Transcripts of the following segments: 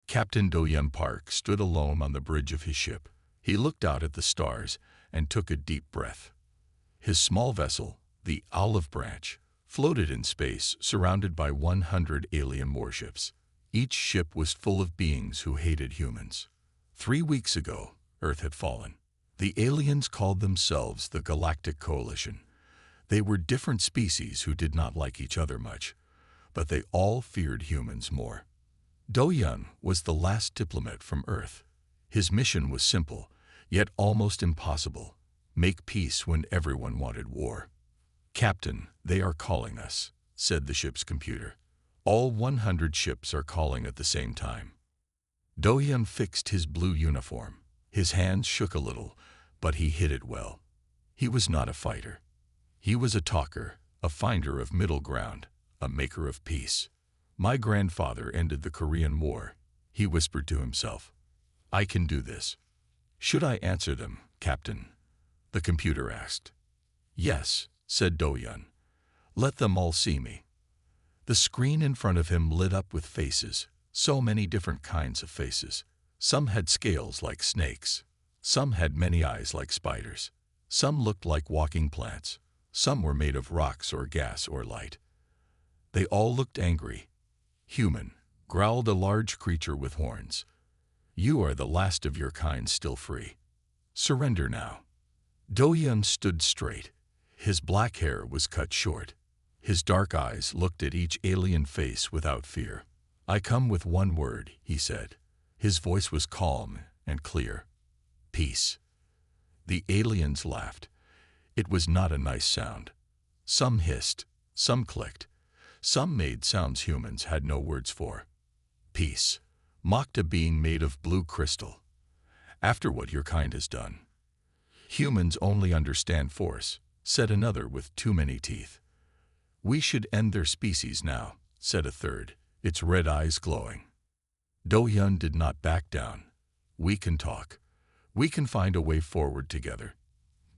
Captain Do-Yun Park stood alone on the bridge of his ship. He looked out at the stars and took a deep breath. His small vessel, the Olive Branch, floated in space, surrounded by 100 alien warships. Each ship was full of beings who hated humans. 3 weeks ago, Earth had fallen. The aliens called themselves the Galactic Coalition. They were different species who did not like each other much, but they all feared humans more. Do-Yun was the last diplomat from Earth. His mission was simple, yet almost impossible: make peace when everyone wanted war. "Captain, they are calling us," said the ship's computer. "All 100 ships are calling at the same time." Do-Yun fixed his blue uniform. His hands shook a little, but he hid it well. He was not a fighter. He was a talker, a finder of middle ground, a maker of peace. "My grandfather ended the Korean War," he whispered to himself. "I can do this." "Should I answer them, Captain?" the computer asked. "Yes," said Do-Yun. "Let them all see me." The screen in front of him lit up with faces, so many different kinds of faces. Some had scales like snakes. Some had many eyes like spiders. Some looked like walking plants. Some were made of rocks or gas or light. They all looked angry. "Human," growled a large creature with horns. "You are the last of your kind still free. Surrender now." Do-Yun stood straight. His black hair was cut short. His dark eyes looked at each alien face without fear. "I come with one word," he said. His voice was calm and clear. "Peace." The aliens laughed. It was not a nice sound. Some hissed, some clicked. Some made sounds humans had no words for. "Peace," mocked a being made of blue crystal. "After what your kind has done." "Humans only understand force," said another with too many teeth. "We should end their species now," said a third, its red eyes glowing. Do-Yun did not back down. "We can talk. We can find a way forward together.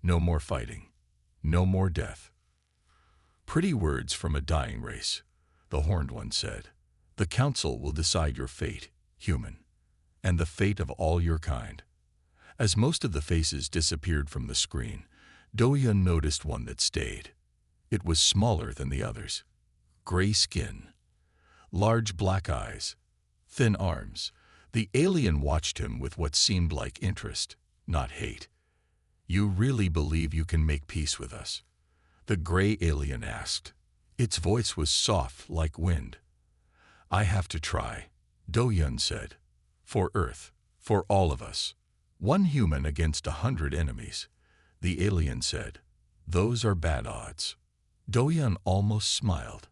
No more fighting. No more death." "Pretty words from a dying race," the horned one said. "The council will decide your fate, human, and the fate of all your kind." As most of the faces disappeared from the screen, Do-Yun noticed one that stayed. It was smaller than the others. Gray skin, large black eyes, thin arms. The alien watched him with what seemed like interest, not hate. "You really believe you can make peace with us?" the gray alien asked. Its voice was soft like wind. "I have to try," Do-Yun said. "For Earth, for all of us." "One human against 100 enemies," the alien said. "Those are bad odds." Do-Yun almost smiled.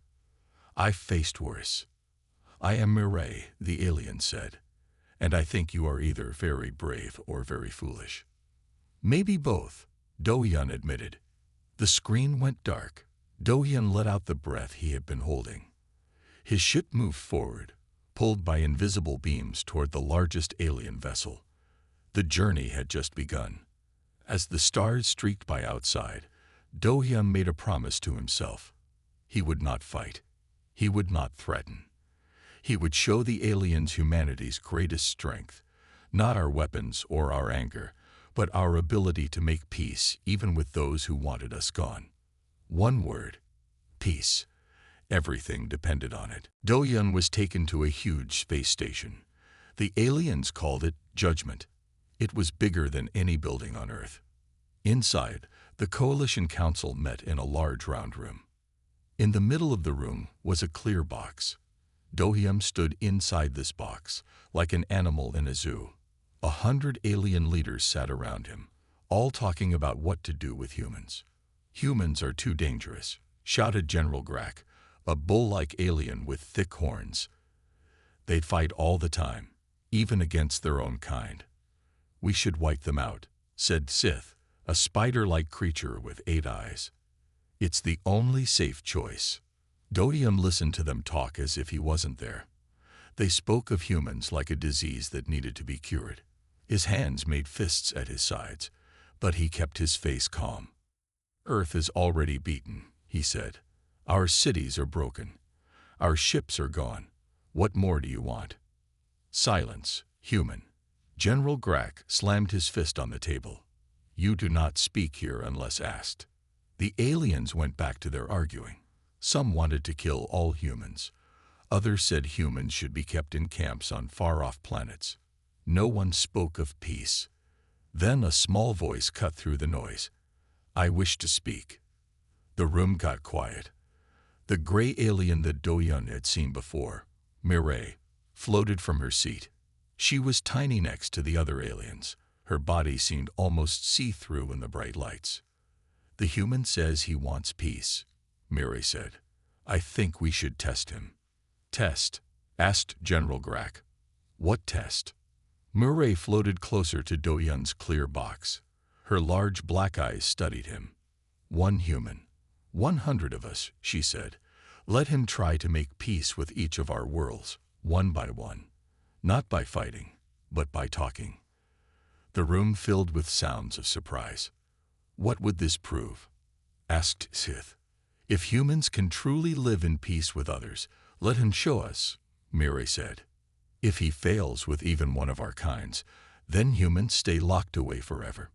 "I've faced worse." "I am Mireille," the alien said, "and I think you are either very brave or very foolish." "Maybe both," Do-Yun admitted. The screen went dark. Do-Yun let out the breath he had been holding. His ship moved forward, pulled by invisible beams toward the largest alien vessel. The journey had just begun. As the stars streaked by outside, Do-Yun made a promise to himself. He would not fight. He would not threaten. He would show the aliens humanity's greatest strength, not our weapons or our anger, but our ability to make peace even with those who wanted us gone. One word: peace. Everything depended on it. Do-Yun was taken to a huge space station. The aliens called it Judgment. It was bigger than any building on Earth. Inside, the Coalition Council met in a large round room. In the middle of the room was a clear box. Do-Yun stood inside this box, like an animal in a zoo. 100 alien leaders sat around him, all talking about what to do with humans. "Humans are too dangerous," shouted General Grack, a bull-like alien with thick horns. "They fight all the time, even against their own kind." "We should wipe them out," said Sith, a spider-like creature with 8 eyes. "It's the only safe choice." Do-Yun listened to them talk as if he wasn't there. They spoke of humans like a disease that needed to be cured. His hands made fists at his sides, but he kept his face calm. "Earth is already beaten," he said. "Our cities are broken. Our ships are gone. What more do you want?" Silence, human. General Grack slammed his fist on the table. You do not speak here unless asked. The aliens went back to their arguing. Some wanted to kill all humans. Others said humans should be kept in camps on far-off planets. No one spoke of peace. Then a small voice cut through the noise. I wish to speak. The room got quiet. The gray alien that Do-Yun had seen before, Mireille, floated from her seat. She was tiny next to the other aliens. Her body seemed almost see-through in the bright lights. The human says he wants peace, Mireille said. I think we should test him. Test? Asked General Grack. What test? Mireille floated closer to Do-Yun's clear box. Her large black eyes studied him. One human. 100 of us, she said. Let him try to make peace with each of our worlds, one by one. Not by fighting, but by talking. The room filled with sounds of surprise. What would this prove? Asked Sith. If humans can truly live in peace with others, let him show us, Mireille said. If he fails with even one of our kinds, then humans stay locked away forever.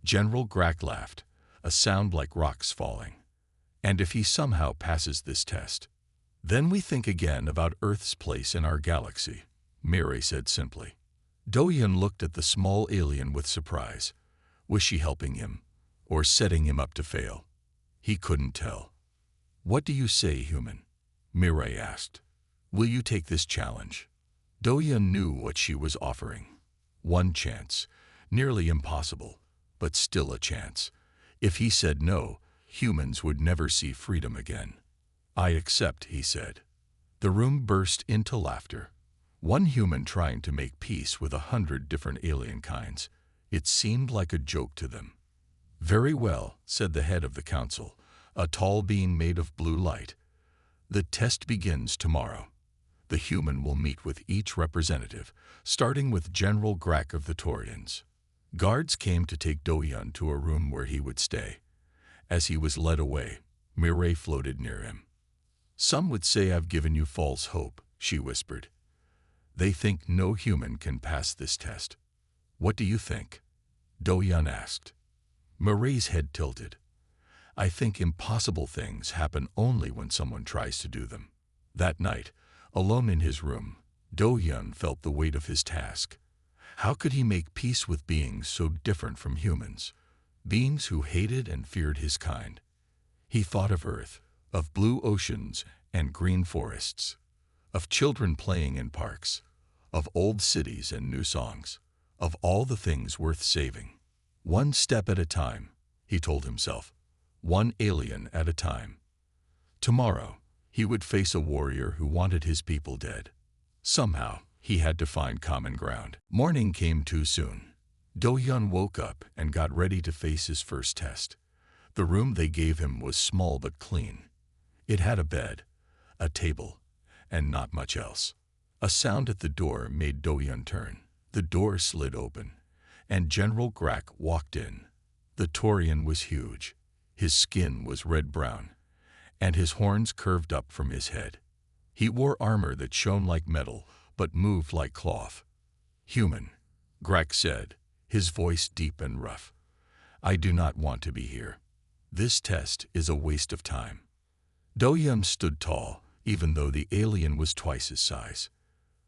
General Grack laughed, a sound like rocks falling. And if he somehow passes this test, then we think again about Earth's place in our galaxy, Mireille said simply. Do-Yun looked at the small alien with surprise. Was she helping him, or setting him up to fail? He couldn't tell. What do you say, human? Mireille asked. Will you take this challenge? Do-Yun knew what she was offering. One chance, nearly impossible, but still a chance. If he said no, humans would never see freedom again. I accept, he said. The room burst into laughter. One human trying to make peace with 100 different alien kinds. It seemed like a joke to them. Very well, said the head of the council, a tall being made of blue light. The test begins tomorrow. The human will meet with each representative, starting with General Grack of the Taurians. Guards came to take Do-Yun to a room where he would stay. As he was led away, Mireille floated near him. Some would say I've given you false hope, she whispered. They think no human can pass this test. What do you think? Do-Yun asked. Mireille's head tilted. I think impossible things happen only when someone tries to do them. That night, alone in his room, Do-Yun felt the weight of his task. How could he make peace with beings so different from humans? Beings who hated and feared his kind. He thought of Earth, of blue oceans and green forests, of children playing in parks, of old cities and new songs, of all the things worth saving. One step at a time, he told himself, one alien at a time. Tomorrow, he would face a warrior who wanted his people dead. Somehow, he had to find common ground. Morning came too soon. Do-Yun woke up and got ready to face his first test. The room they gave him was small but clean. It had a bed, a table, and not much else. A sound at the door made Do-Yun turn. The door slid open, and General Grack walked in. The Taurian was huge. His skin was red-brown, and his horns curved up from his head. He wore armor that shone like metal, but moved like cloth. Human, Grack said, his voice deep and rough. I do not want to be here. This test is a waste of time. Do-Yun stood tall, even though the alien was twice his size.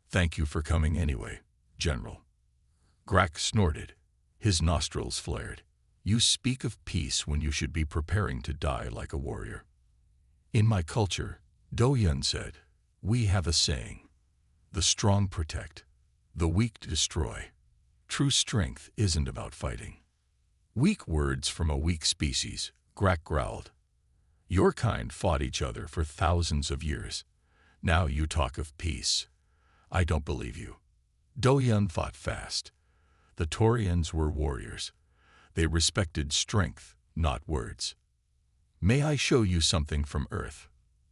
Thank you for coming anyway, General. Grack snorted. His nostrils flared. You speak of peace when you should be preparing to die like a warrior. In my culture, Do-Yun said, we have a saying. The strong protect, the weak destroy. True strength isn't about fighting. Weak words from a weak species, Grack growled. Your kind fought each other for thousands of years. Now you talk of peace. I don't believe you. Do-Yun fought fast. The Taurians were warriors. They respected strength, not words. May I show you something from Earth?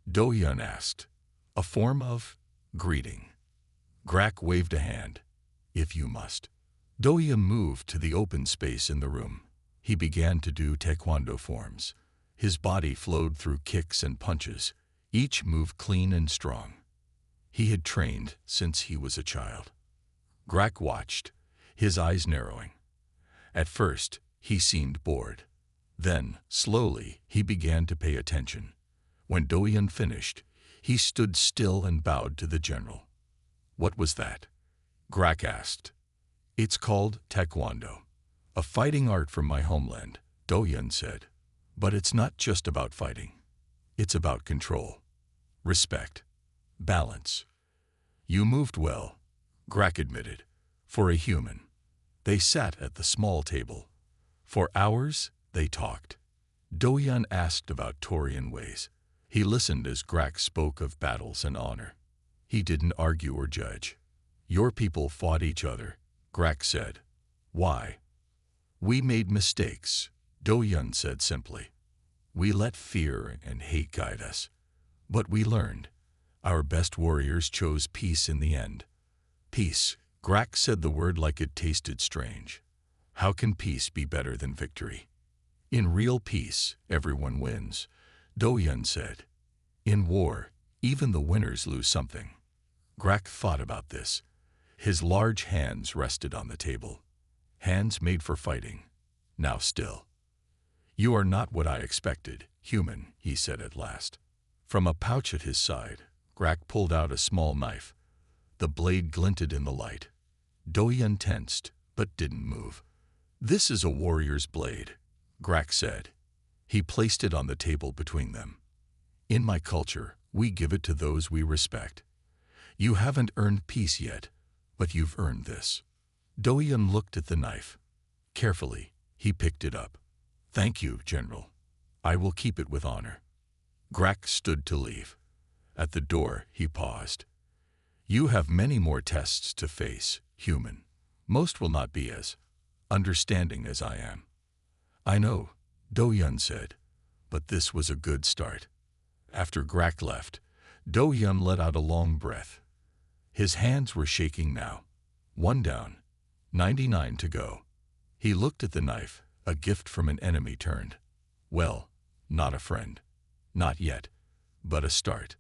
Do-Yun asked. A form of greeting. Grack waved a hand. If you must. Do-Yun moved to the open space in the room. He began to do taekwondo forms. His body flowed through kicks and punches, each move clean and strong. He had trained since he was a child. Grak watched, his eyes narrowing. At first, he seemed bored. Then, slowly, he began to pay attention. When Doyan finished, he stood still and bowed to the general. "What was that?" Grak asked. "It's called Taekwondo, a fighting art from my homeland," Doyan said. "But it's not just about fighting. It's about control, respect, balance." "You moved well," Grak admitted, "for a human." They sat at the small table. For hours, they talked. Doyan asked about Torian ways. He listened as Grak spoke of battles and honor. He didn't argue or judge. "Your people fought each other," Grak said. "Why?" "We made mistakes," Doyan said simply. "We let fear and hate guide us. But we learned. Our best warriors chose peace in the end." "Peace," Grak said the word like it tasted strange. "How can peace be better than victory?" "In real peace, everyone wins," Doyan said. "In war, even the winners lose something." Grak thought about this. His large hands rested on the table. Hands made for fighting. Now still. "You are not what I expected, human," he said at last. From a pouch at his side, Grak pulled out a small knife. The blade glinted in the light. Doyan tensed, but didn't move. "This is a warrior's blade," Grak said. He placed it on the table between them. "In my culture, we give it to those we respect. You haven't earned peace yet, but you've earned this." Doyan looked at the knife. Carefully, he picked it up. "Thank you, General. I will keep it with honor." Grak stood to leave. At the door, he paused. "You have many more tests to face, human. Most will not be as understanding as I am." "I know," Doyan said, "but this was a good start." After Grak left, Doyan let out a long breath. His hands were shaking now. 1 down, 99 to go. He looked at the knife, a gift from an enemy turned. Well, not a friend. Not yet, but a start.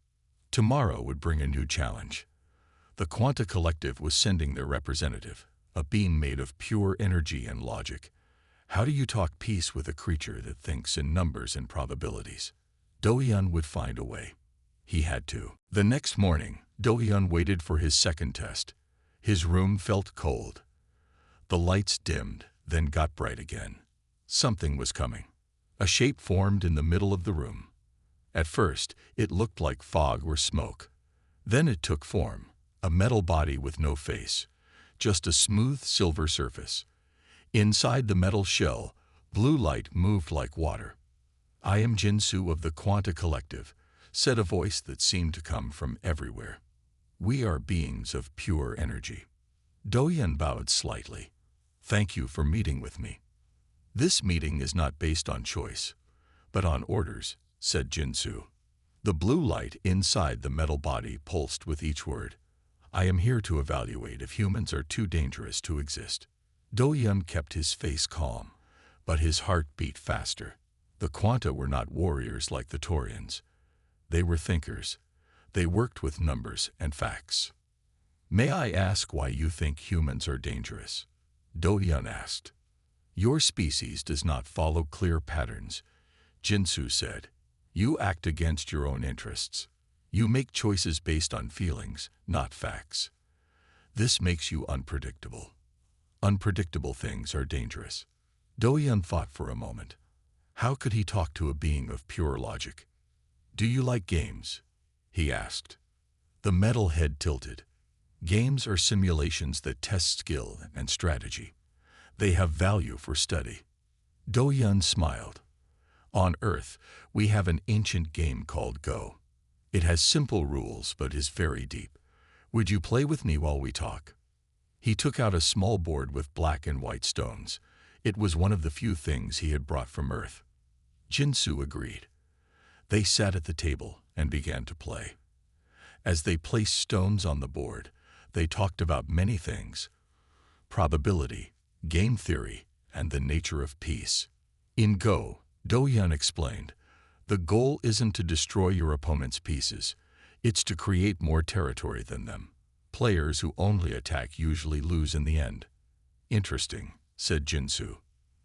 Tomorrow would bring a new challenge. The Quanta Collective was sending their representative, a being made of pure energy and logic. How do you talk peace with a creature that thinks in numbers and probabilities? Doyan would find a way. He had to. The next morning, Doyan waited for his second test. His room felt cold. The lights dimmed, then got bright again. Something was coming. A shape formed in the middle of the room. At first, it looked like fog or smoke. Then it took form, a metal body with no face, just a smooth silver surface. Inside the metal shell, blue light moved like water. "I am Jinsu of the Quanta Collective," said a voice that seemed to come from everywhere. "We are beings of pure energy." Doyan bowed slightly. "Thank you for meeting with me." "This meeting is not based on choice, but on orders," said Jinsu. The blue light inside the metal body pulsed with each word. "I am here to evaluate if humans are too dangerous to exist." Doyan kept his face calm, but his heart beat faster. The Quanta were not warriors like the Taurians. They were thinkers. They worked with numbers and facts. "May I ask why you think humans are dangerous?" Doyan asked. "Your species does not follow clear patterns," Jinsu said. "You act against your own interests. You make choices based on feelings, not facts. This makes you unpredictable. Unpredictable things are dangerous." Doyan thought for a moment. How could he talk to a being of pure logic? "Do you like games?" he asked. The metal head tilted. "Games are simulations that test skill and strategy. They have value for study." Doyan smiled. "On Earth, we have an ancient game called Go. It has simple rules but is very deep. Would you play with me while we talk?" He took out a small board with black and white stones. It was one of the few things he had brought from Earth. Jinsu agreed. They sat at the table and began to play. As they placed stones on the board, they talked about many things: probability, game theory, and the nature of peace. In Go, Doyan explained, the goal isn't to destroy your opponent's pieces, it's to create more territory than them. Players who only attack usually lose in the end. Interesting, said Jinsu.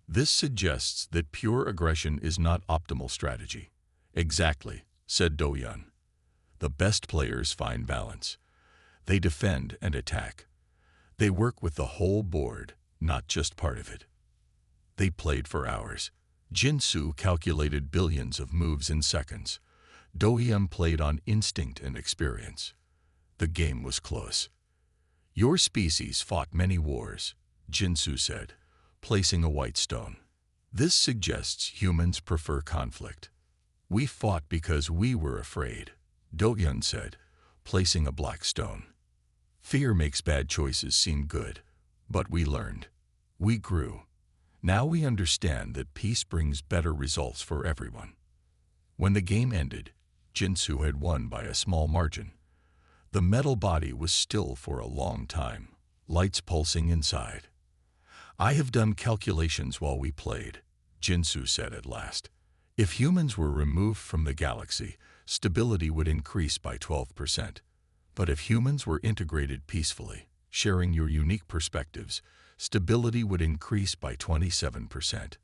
This suggests that pure aggression is not optimal strategy. Exactly, said Doyun. The best players find balance. They defend and attack. They work with the whole board, not just part of it. They played for hours. Jinsu calculated billions of moves in seconds. Dohyun played on instinct and experience. The game was close. Your species fought many wars, Jinsu said, placing a white stone. This suggests humans prefer conflict. We fought because we were afraid, Dohyun said, placing a black stone. Fear makes bad choices seem good, but we learned. We grew. Now we understand that peace brings better results for everyone. When the game ended, Jinsu had won by a small margin. The metal body was still for a long time, lights pulsing inside. I have done calculations while we played, Jinsu said at last. If humans were removed from the galaxy, stability would increase by 12%. But if humans were integrated peacefully, sharing your unique perspectives, stability would increase by 27%.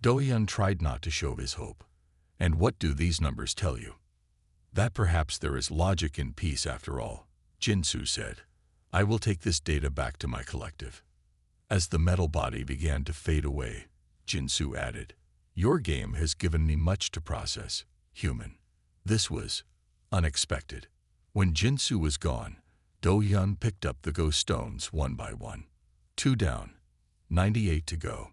Dohyun tried not to show his hope. And what do these numbers tell you? That perhaps there is logic in peace after all, Jinsu said. I will take this data back to my collective. As the metal body began to fade away, Jinsu added, your game has given me much to process, human. This was unexpected. When Jinsu was gone, Dohyun picked up the ghost stones one by one. 2 down, 98 to go.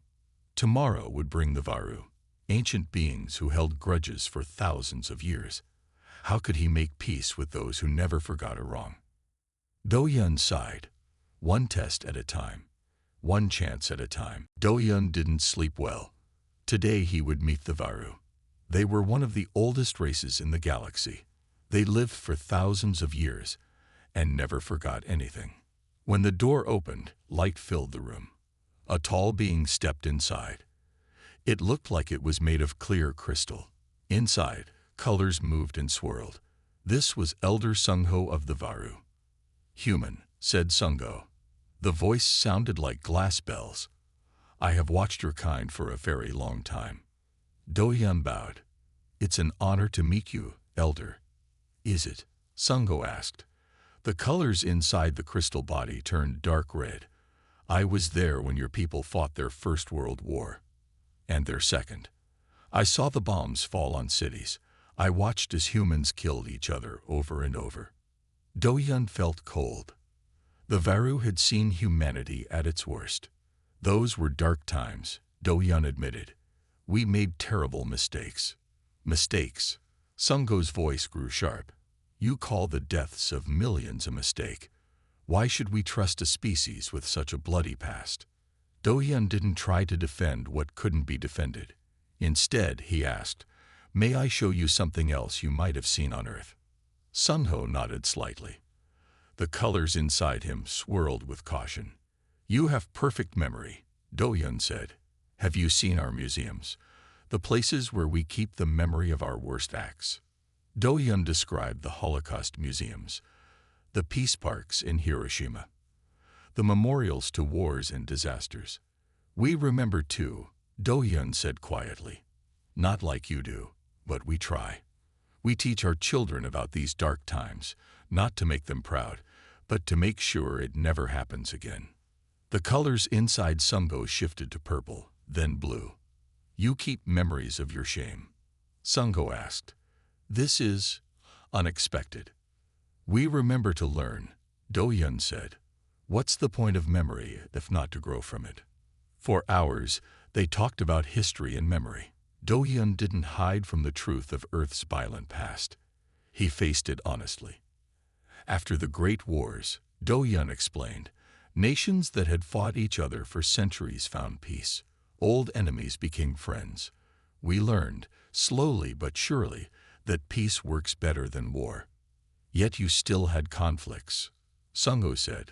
Tomorrow would bring the Varu, ancient beings who held grudges for thousands of years. How could he make peace with those who never forgot a wrong? Dohyun sighed. One test at a time. One chance at a time. Dohyun didn't sleep well. Today he would meet the Varu. They were one of the oldest races in the galaxy. They lived for thousands of years and never forgot anything. When the door opened, light filled the room. A tall being stepped inside. It looked like it was made of clear crystal. Inside, colors moved and swirled. This was Elder Sungho of the Varu. Human, said Sungho. The voice sounded like glass bells. I have watched your kind for a very long time. Dohyun bowed. It's an honor to meet you, Elder. Is it? Sungho asked. The colors inside the crystal body turned dark red. I was there when your people fought their first world war. And their second. I saw the bombs fall on cities. I watched as humans killed each other over and over. Dohyun felt cold. The Varu had seen humanity at its worst. Those were dark times, Dohyun admitted. We made terrible mistakes. Mistakes. Sungho's voice grew sharp. You call the deaths of millions a mistake. Why should we trust a species with such a bloody past? Dohyun didn't try to defend what couldn't be defended. Instead, he asked, may I show you something else you might have seen on Earth? Sungho nodded slightly. The colors inside him swirled with caution. You have perfect memory, Dohyun said. Have you seen our museums? The places where we keep the memory of our worst acts. Dohyun described the Holocaust museums, the peace parks in Hiroshima, the memorials to wars and disasters. We remember too, Dohyun said quietly. Not like you do, but we try. We teach our children about these dark times, not to make them proud, but to make sure it never happens again. The colors inside Sungho shifted to purple, then blue. You keep memories of your shame? Sungho asked. This is unexpected. We remember to learn, Dohyun said. What's the point of memory if not to grow from it? For hours, they talked about history and memory. Dohyun didn't hide from the truth of Earth's violent past. He faced it honestly. After the Great Wars, Dohyun explained, nations that had fought each other for centuries found peace. Old enemies became friends. We learned, slowly but surely, that peace works better than war. Yet you still had conflicts, Sungho said.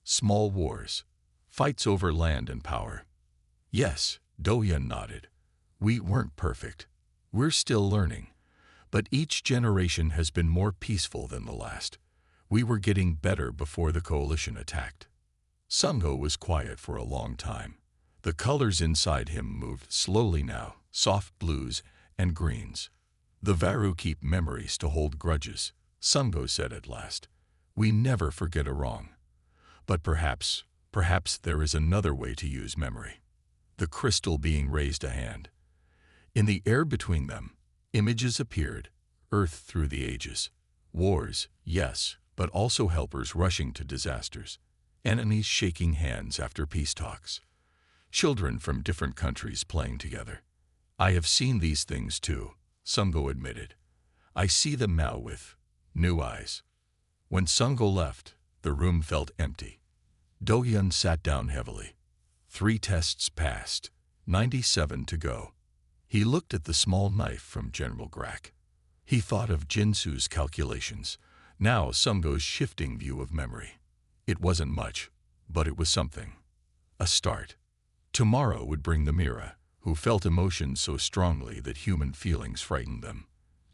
Small wars, fights over land and power. Yes, Dohyun nodded. We weren't perfect. We're still learning. But each generation has been more peaceful than the last. We were getting better before the coalition attacked. Sungho was quiet for a long time. The colors inside him moved slowly now, soft blues and greens. The Varu keep memories to hold grudges, Sungho said at last. We never forget a wrong. But perhaps there is another way to use memory. The crystal being raised a hand. In the air between them, images appeared, earth through the ages. Wars, yes, but also helpers rushing to disasters. Enemies shaking hands after peace talks. Children from different countries playing together. I have seen these things too, Sungho admitted. I see them now with new eyes. When Sungho left, the room felt empty. Do-hyun sat down heavily. 3 tests passed, 97 to go. He looked at the small knife from General Grak. He thought of Jinsu's calculations, now Sungho's shifting view of memory. It wasn't much, but it was something. A start. Tomorrow would bring the Mira, who felt emotions so strongly that human feelings frightened them.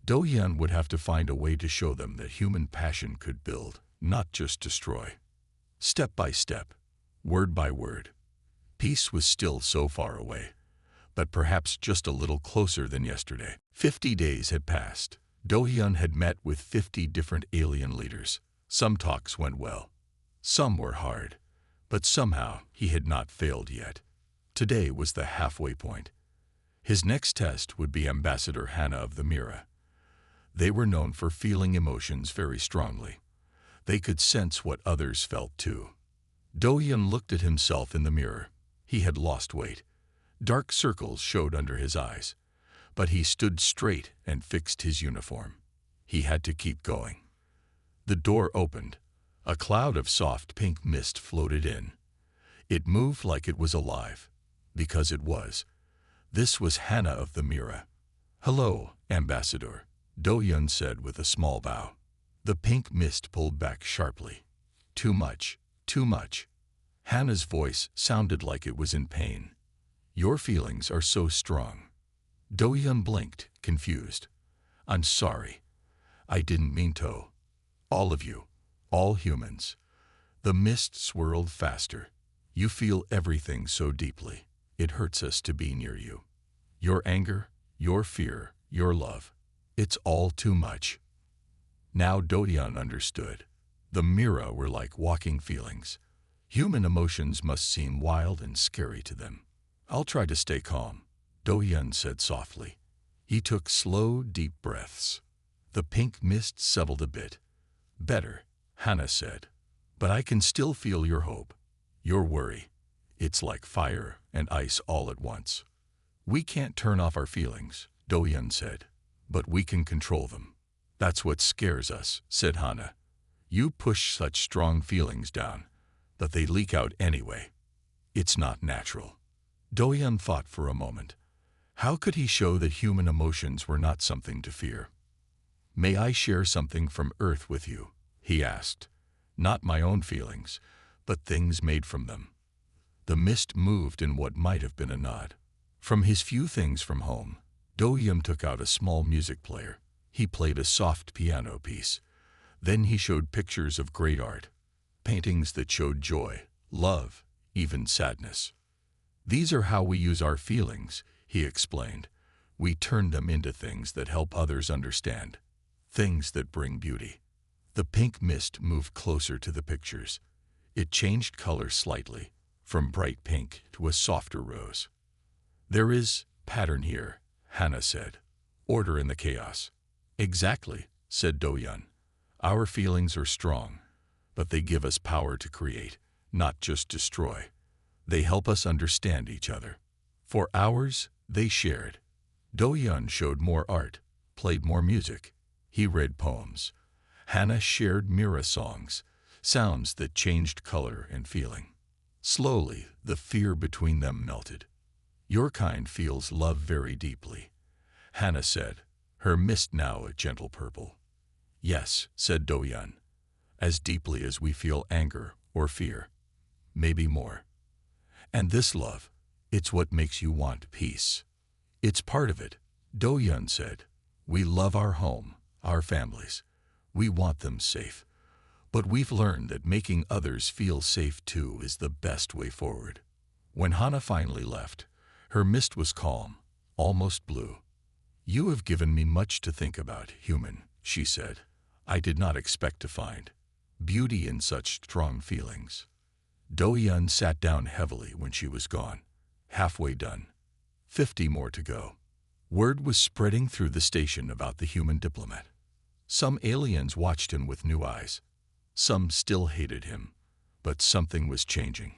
Do-hyun would have to find a way to show them that human passion could build, not just destroy. Step by step, word by word. Peace was still so far away, but perhaps just a little closer than yesterday. 50 days had passed. Do-hyun had met with 50 different alien leaders. Some talks went well. Some were hard, but somehow he had not failed yet. Today was the halfway point. His next test would be Ambassador Hana of the Mira. They were known for feeling emotions very strongly. They could sense what others felt too. Do-hyun looked at himself in the mirror. He had lost weight. Dark circles showed under his eyes. But he stood straight and fixed his uniform. He had to keep going. The door opened. A cloud of soft pink mist floated in. It moved like it was alive. Because it was. This was Hana of the Mira. Hello, Ambassador, Do-hyun said with a small bow. The pink mist pulled back sharply. Too much, too much. Hana's voice sounded like it was in pain. Your feelings are so strong. Do-hyun blinked, confused. I'm sorry. I didn't mean to. All of you, all humans. The mist swirled faster. You feel everything so deeply. It hurts us to be near you. Your anger, your fear, your love. It's all too much. Now Do-hyun understood. The Mira were like walking feelings. Human emotions must seem wild and scary to them. I'll try to stay calm, Do-hyun said softly. He took slow, deep breaths. The pink mist settled a bit. Better, Hana said. But I can still feel your hope, your worry. It's like fire and ice all at once. We can't turn off our feelings, Do-hyun said, but we can control them. That's what scares us, said Hana. You push such strong feelings down, that they leak out anyway. It's not natural. Do-hyun thought for a moment. How could he show that human emotions were not something to fear? May I share something from Earth with you? He asked. Not my own feelings, but things made from them. The mist moved in what might have been a nod. From his few things from home, Do-hyun took out a small music player. He played a soft piano piece. Then he showed pictures of great art, paintings that showed joy, love, even sadness. These are how we use our feelings, he explained. We turn them into things that help others understand, things that bring beauty. The pink mist moved closer to the pictures. It changed color slightly, from bright pink to a softer rose. There is pattern here, Hana said. Order in the chaos. Exactly, said Do-hyun. Our feelings are strong, but they give us power to create, not just destroy. They help us understand each other. For hours, they shared. Do-hyun showed more art, played more music. He read poems. Hana shared Mira songs, sounds that changed color and feeling. Slowly, the fear between them melted. Your kind feels love very deeply, Hana said, her mist now a gentle purple. Yes, said Do-hyun, as deeply as we feel anger or fear, maybe more. And this love, it's what makes you want peace. It's part of it, Do-hyun said. We love our home, our families. We want them safe. But we've learned that making others feel safe too is the best way forward. When Hana finally left, her mist was calm, almost blue. You have given me much to think about, human, she said. I did not expect to find beauty in such strong feelings. Do-hyun sat down heavily when she was gone. Halfway done. 50 more to go. Word was spreading through the station about the human diplomat. Some aliens watched him with new eyes. Some still hated him. But something was changing.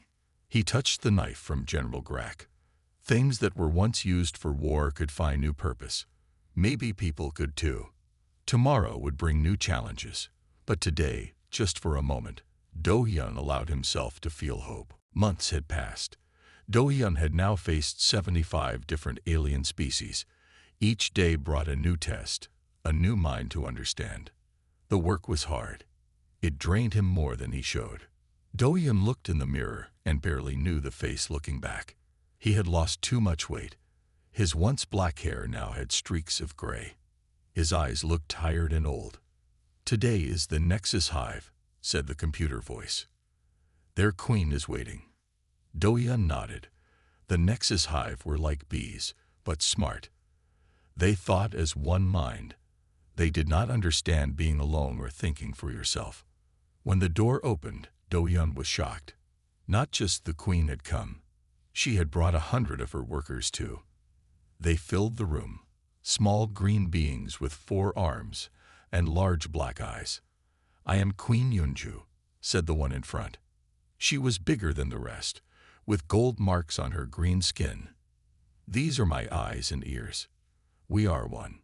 He touched the knife from General Grack. Things that were once used for war could find new purpose. Maybe people could too. Tomorrow would bring new challenges. But today, just for a moment, Do-hyun allowed himself to feel hope. Months had passed. Do-hyun had now faced 75 different alien species. Each day brought a new test, a new mind to understand. The work was hard. It drained him more than he showed. Do-hyun looked in the mirror and barely knew the face looking back. He had lost too much weight. His once black hair now had streaks of gray. His eyes looked tired and old. Today is the Nexus Hive, said the computer voice. Their queen is waiting. Do-hyun nodded. The Nexus Hive were like bees, but smart. They thought as one mind. They did not understand being alone or thinking for yourself. When the door opened, Do-hyun was shocked. Not just the queen had come. She had brought 100 of her workers too. They filled the room. Small green beings with 4 arms and large black eyes. I am Queen Yunju, said the one in front. She was bigger than the rest, with gold marks on her green skin. These are my eyes and ears. We are one.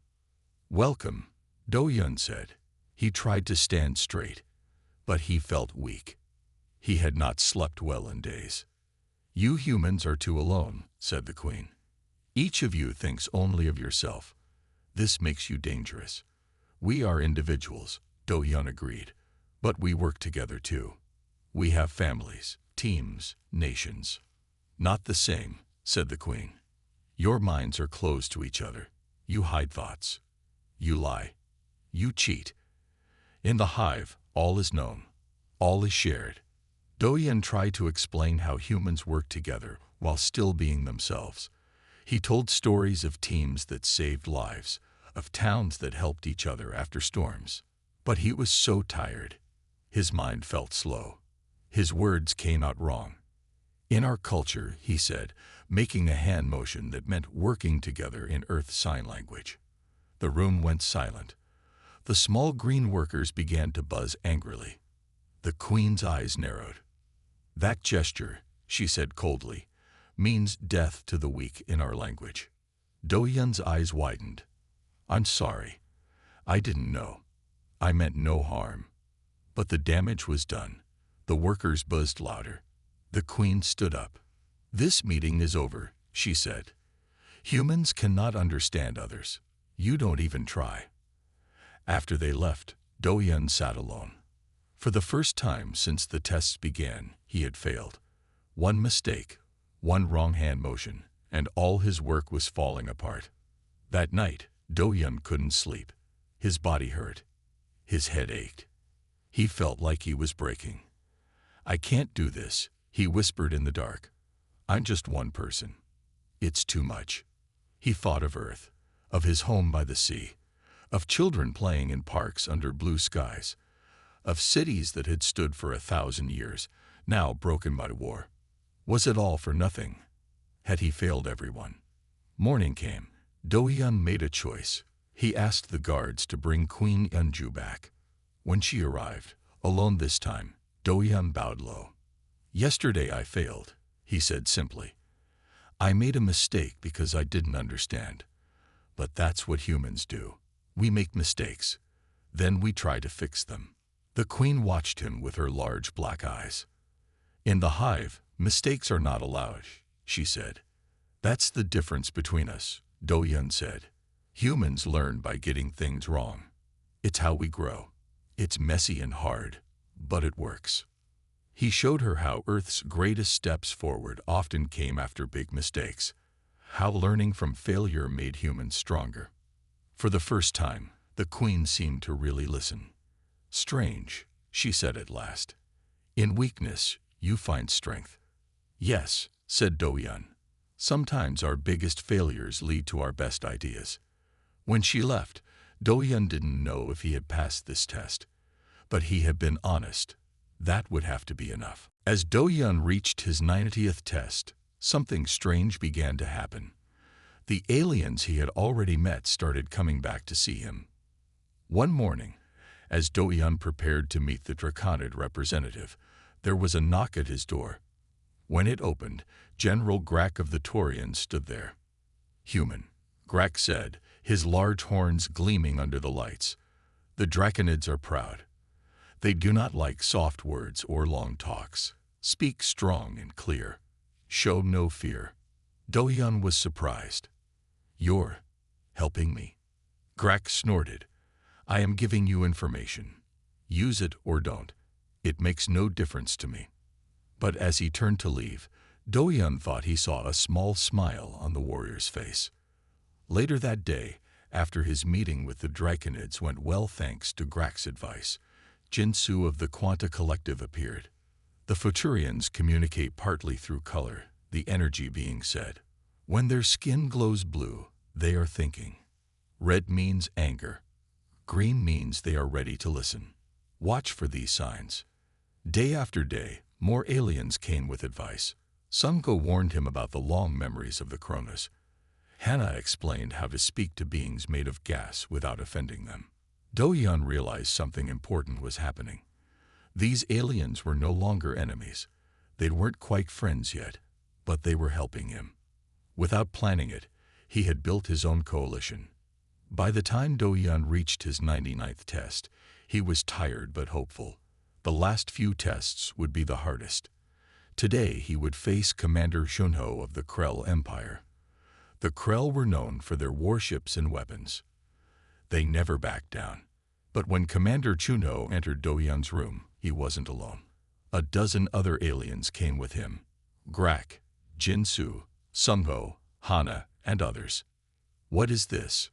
Welcome, Do-hyun said. He tried to stand straight, but he felt weak. He had not slept well in days. You humans are too alone, said the queen. Each of you thinks only of yourself. This makes you dangerous. We are individuals, Do-hyun agreed, but we work together too. We have families, teams, nations. Not the same, said the queen. Your minds are closed to each other. You hide thoughts. You lie. You cheat. In the hive, all is known. All is shared. Do-hyun tried to explain how humans work together while still being themselves. He told stories of teams that saved lives, of towns that helped each other after storms. But he was so tired. His mind felt slow. His words came out wrong. In our culture, he said, making a hand motion that meant working together in Earth Sign Language. The room went silent. The small green workers began to buzz angrily. The queen's eyes narrowed. That gesture, she said coldly, means death to the weak in our language. Do-hyun's eyes widened. I'm sorry. I didn't know. I meant no harm. But the damage was done. The workers buzzed louder. The queen stood up. This meeting is over, she said. Humans cannot understand others. You don't even try. After they left, Do-hyun sat alone. For the first time since the tests began, he had failed. One mistake, one wrong hand motion, and all his work was falling apart. That night, Do-hyun couldn't sleep. His body hurt. His head ached. He felt like he was breaking. I can't do this, he whispered in the dark. I'm just one person. It's too much. He thought of Earth, of his home by the sea, of children playing in parks under blue skies, of cities that had stood for 1,000 years, now broken by war. Was it all for nothing? Had he failed everyone? Morning came. Do-hyun made a choice. He asked the guards to bring Queen Yunju back. When she arrived, alone this time, Do-hyun bowed low. Yesterday I failed, he said simply. I made a mistake because I didn't understand. But that's what humans do. We make mistakes. Then we try to fix them. The queen watched him with her large black eyes. In the hive, mistakes are not allowed, she said. That's the difference between us, Do-hyun said. Humans learn by getting things wrong. It's how we grow. It's messy and hard, but it works. He showed her how Earth's greatest steps forward often came after big mistakes, how learning from failure made humans stronger. For the first time, the queen seemed to really listen. Strange, she said at last. In weakness, you find strength. Yes, said Do-hyun. Sometimes our biggest failures lead to our best ideas. When she left, Do-hyun didn't know if he had passed this test, but he had been honest. That would have to be enough. As Do-hyun reached his 90th test, something strange began to happen. The aliens he had already met started coming back to see him. One morning, as Do-hyun prepared to meet the Draconid representative, there was a knock at his door. When it opened, General Grak of the Taurians stood there. Human, Grak said, his large horns gleaming under the lights. The Draconids are proud. They do not like soft words or long talks. Speak strong and clear. Show no fear. Do-hyun was surprised. You're helping me? Grak snorted. I am giving you information. Use it or don't. It makes no difference to me. But as he turned to leave, Do-hyun thought he saw a small smile on the warrior's face. Later that day, after his meeting with the Draconids went well thanks to Grak's advice, Jinsu of the Quanta Collective appeared. The Futurians communicate partly through color, the energy being said. When their skin glows blue, they are thinking. Red means anger. Green means they are ready to listen. Watch for these signs. Day after day, more aliens came with advice. Sunko warned him about the long memories of the Kronos. Hannah explained how to speak to beings made of gas without offending them. Do-hyun realized something important was happening. These aliens were no longer enemies. They weren't quite friends yet, but they were helping him. Without planning it, he had built his own coalition. By the time Do-hyun reached his 99th test, he was tired but hopeful. The last few tests would be the hardest. Today he would face Commander Shunho of the Krell Empire. The Krell were known for their warships and weapons. They never backed down. But when Commander Shunho entered Do-hyun's room, he wasn't alone. A dozen other aliens came with him. Grak, Jinsu, Sungho, Hana, and others. What is this?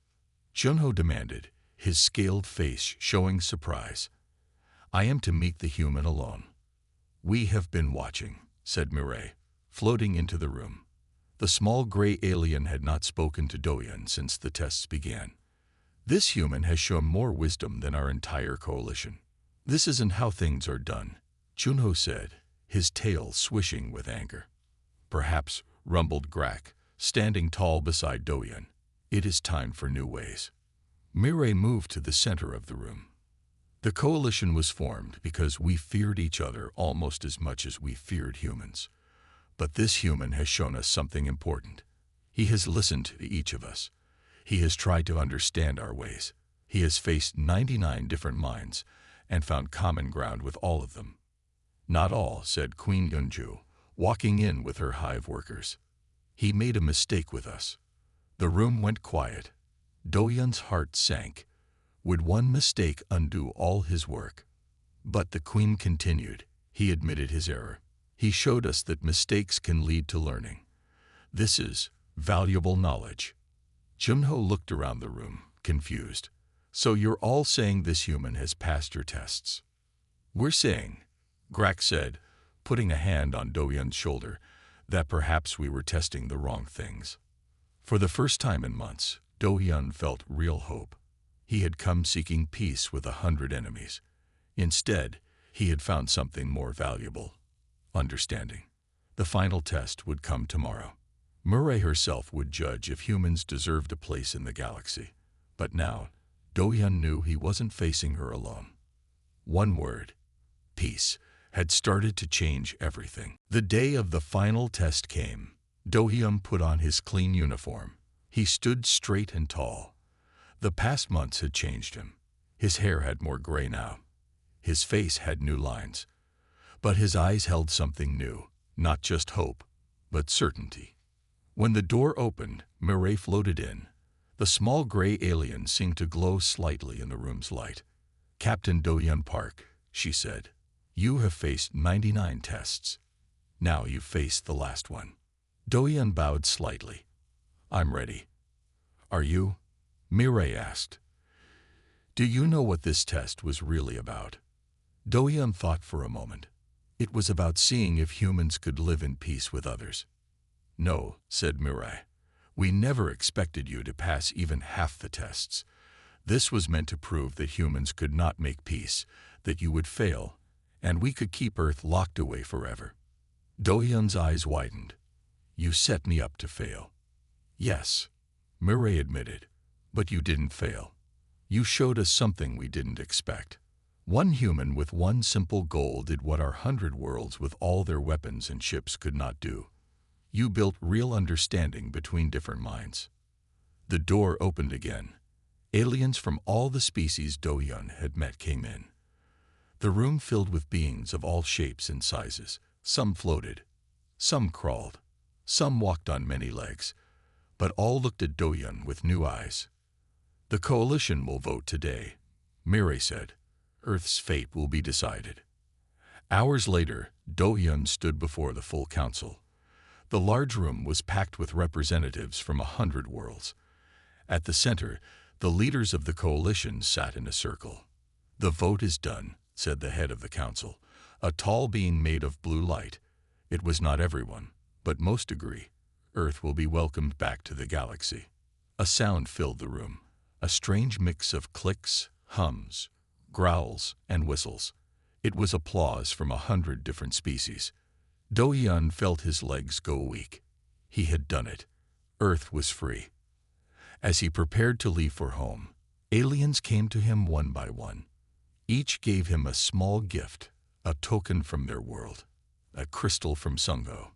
Shunho demanded, his scaled face showing surprise. I am to meet the human alone. We have been watching, said Mireille, floating into the room. The small gray alien had not spoken to Do-hyun since the tests began. This human has shown more wisdom than our entire coalition. This isn't how things are done, Shunho said, his tail swishing with anger. Perhaps, rumbled Grak, standing tall beside Do-hyun. It is time for new ways. Mireille moved to the center of the room. The coalition was formed because we feared each other almost as much as we feared humans. But this human has shown us something important. He has listened to each of us. He has tried to understand our ways. He has faced 99 different minds and found common ground with all of them. Not all, said Queen Yunju, walking in with her hive workers. He made a mistake with us. The room went quiet. Do-hyun's heart sank. Would one mistake undo all his work? But the queen continued. He admitted his error. He showed us that mistakes can lead to learning. This is valuable knowledge. Shunho looked around the room, confused. So you're all saying this human has passed your tests? We're saying, Grak said, putting a hand on Do-hyun's shoulder, that perhaps we were testing the wrong things. For the first time in months, Do-hyun felt real hope. He had come seeking peace with 100 enemies. Instead, he had found something more valuable: understanding. The final test would come tomorrow. Mireille herself would judge if humans deserved a place in the galaxy. But now, Do-hyun knew he wasn't facing her alone. One word, peace, had started to change everything. The day of the final test came. Do-hyun put on his clean uniform. He stood straight and tall. The past months had changed him. His hair had more gray now. His face had new lines. But his eyes held something new, not just hope, but certainty. When the door opened, Mireille floated in. The small gray alien seemed to glow slightly in the room's light. Captain Do-hyun Park, she said, you have faced 99 tests. Now you face the last one. Do-hyun bowed slightly. I'm ready. Are you? Mireille asked. Do you know what this test was really about? Do-hyun thought for a moment. It was about seeing if humans could live in peace with others. "No," said Mirai. "We never expected you to pass even half the tests. This was meant to prove that humans could not make peace, that you would fail, and we could keep Earth locked away forever." Do-hyun's eyes widened. "You set me up to fail." "Yes," Mirai admitted, "but you didn't fail. You showed us something we didn't expect. One human with one simple goal did what our 100 worlds with all their weapons and ships could not do. You built real understanding between different minds." The door opened again. Aliens from all the species Do-hyun had met came in. The room filled with beings of all shapes and sizes. Some floated, some crawled, some walked on many legs, but all looked at Do-hyun with new eyes. "The coalition will vote today," Mirai said. "Earth's fate will be decided." Hours later, Do-hyun stood before the full council. The large room was packed with representatives from 100 worlds. At the center, the leaders of the coalition sat in a circle. "The vote is done," said the head of the council, a tall being made of blue light. "It was not everyone, but most agree. Earth will be welcomed back to the galaxy." A sound filled the room, a strange mix of clicks, hums, growls, and whistles. It was applause from 100 different species. Do-hyun felt his legs go weak. He had done it. Earth was free. As he prepared to leave for home, aliens came to him one by one. Each gave him a small gift, a token from their world, a crystal from Sungo,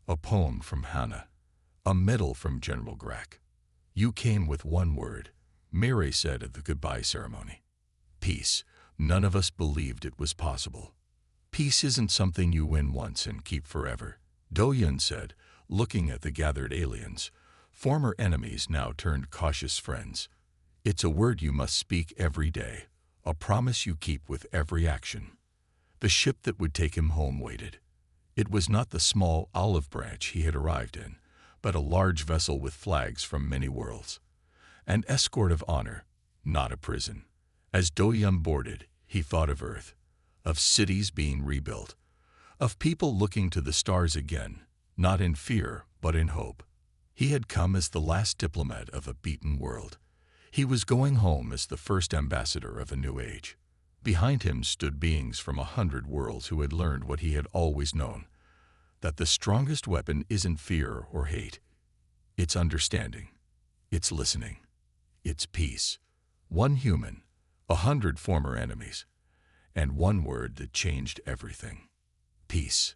a poem from Hana, a medal from General Grak. "You came with one word," Mirai said at the goodbye ceremony. "Peace." None of us believed it was possible. "Peace isn't something you win once and keep forever," Do-hyun said, looking at the gathered aliens, former enemies now turned cautious friends. "It's a word you must speak every day, a promise you keep with every action." The ship that would take him home waited. It was not the small olive branch he had arrived in, but a large vessel with flags from many worlds. An escort of honor, not a prison. As Do-hyun boarded, he thought of Earth, of cities being rebuilt, of people looking to the stars again, not in fear, but in hope. He had come as the last diplomat of a beaten world. He was going home as the first ambassador of a new age. Behind him stood beings from 100 worlds who had learned what he had always known, that the strongest weapon isn't fear or hate. It's understanding. It's listening. It's peace. One human, 100 former enemies, and one word that changed everything. Peace.